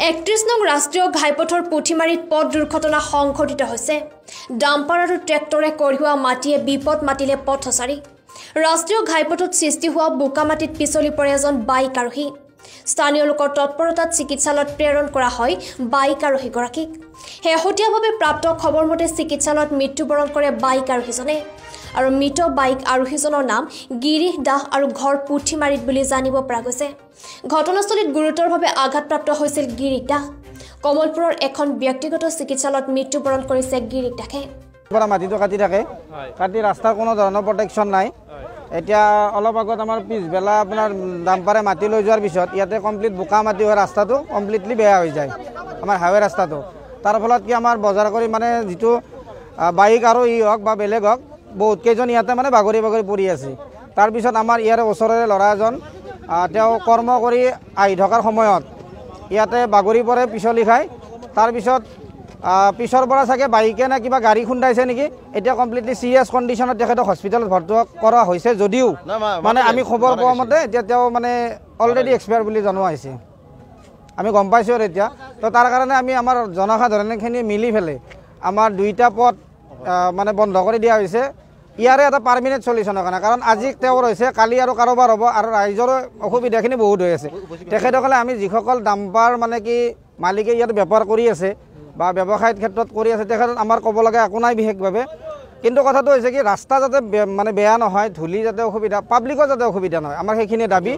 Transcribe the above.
31 নং ৰাষ্ট্ৰীয় ঘাইপথৰ পুঠিমাৰীত পথ দুৰ্ঘটনা সংঘটিত হৈছে। ডাম্পাৰ আৰু ট্ৰেক্টৰে কঢ়িওৱা মাটিয়ে বিপদ মাতিলে পথচাৰী। ৰাষ্ট্ৰীয় ঘাইপথত সৃষ্টি হোৱা বোকা মাটিত পিছলি পৰে এজন বাইক আৰোহী। স্থানীয় লোকৰ তৎপৰতাত চিকিৎসালয়ত প্ৰেৰণ কৰা হয় বাইক আৰোহীগৰাকীক। শেহতীয়াভাৱে প্ৰাপ্ত খবৰ মতে চিকিৎসালয়ত মৃত্যুবৰণ কৰে বাইক আৰোহীজনে। আৰু মৃত বাইক আৰোহীজনৰ নাম গিৰিশ দাস আৰু ঘৰ পুঠিমাৰীত বুলি জানিব পৰা গৈছে। ঘটনাস্থলীত গুৰুতৰভাৱে আঘাতপ্ৰাপ্ত হৈছিল গিৰিশ দাস। কমলপুৰৰ এখন ব্যক্তিগত চিকিৎসালয়ত মৃত্যুবৰণ কৰিছে গিৰিশ দাসে। মাটিটো কাটি থাকে, কাটি ৰাস্তাৰ কোনো ধৰণৰ প্ৰটেকশ্যন নাই। এতিয়া অলপ আগত আমাৰ পিছবেলা আপোনাৰ ডাম্পাৰে মাটি লৈ যোৱাৰ পিছত ইয়াতে কমপ্লিট বোকা মাটি হৈ ৰাস্তাটো কমপ্লিটলি বেয়া হৈ যায়, আমাৰ হাইৱে ৰাস্তাটো। তাৰ ফলত কি আমাৰ বজাৰ কৰি মানে যিটো বাইক আৰু হওক বা বেলেগ হওক বহুত কেইজন ইয়াতে মানে বাগৰি বাগৰি পৰি আছে। তাৰপিছত আমাৰ ইয়াৰে ওচৰৰে ল'ৰা এজন তেওঁ কৰ্ম কৰি আহি থকাৰ সময়ত ইয়াতে বাগৰি পৰে, পিছলি খায়। তাৰপিছত পিছৰ পৰা চাগে বাইকে নে কিবা গাড়ী খুন্দাইছে নেকি। এতিয়া কমপ্লিটলি চিৰিয়াছ কণ্ডিশ্যনত তেখেতক হস্পিটেলত ভৰ্তি কৰা হৈছে যদিও মানে আমি খবৰ পোৱা মতে এতিয়া তেওঁ মানে অলৰেডি এক্সপায়াৰ বুলি জনোৱা হৈছে। আমি গম পাইছোঁ আৰু এতিয়া তো তাৰ কাৰণে আমি আমাৰ জনসাধাৰণখিনি মিলি পেলাই আমাৰ দুইটা পথ মানে বন্ধ কৰি দিয়া হৈছে। ইয়াৰে এটা পাৰ্মিনেণ্ট চলিউশ্যনৰ কাৰণে, কাৰণ আজি তেওঁৰ হৈছে, কালি আৰু কাৰোবাৰ হ'ব আৰু ৰাইজৰো অসুবিধাখিনি বহুত হৈ আছে। তেখেতসকলে আমি যিসকল ডাম্পাৰ মানে কি মালিকে ইয়াত বেপাৰ কৰি আছে বা ব্যৱসায়ৰ ক্ষেত্ৰত কৰি আছে, তেখেতত আমাৰ ক'ব লগা একো নাই বিশেষভাৱে। কিন্তু কথাটো হৈছে কি ৰাস্তা যাতে মানে বেয়া নহয়, ধূলি যাতে অসুবিধা, পাব্লিকৰ যাতে অসুবিধা নহয়, আমাৰ সেইখিনি দাবী।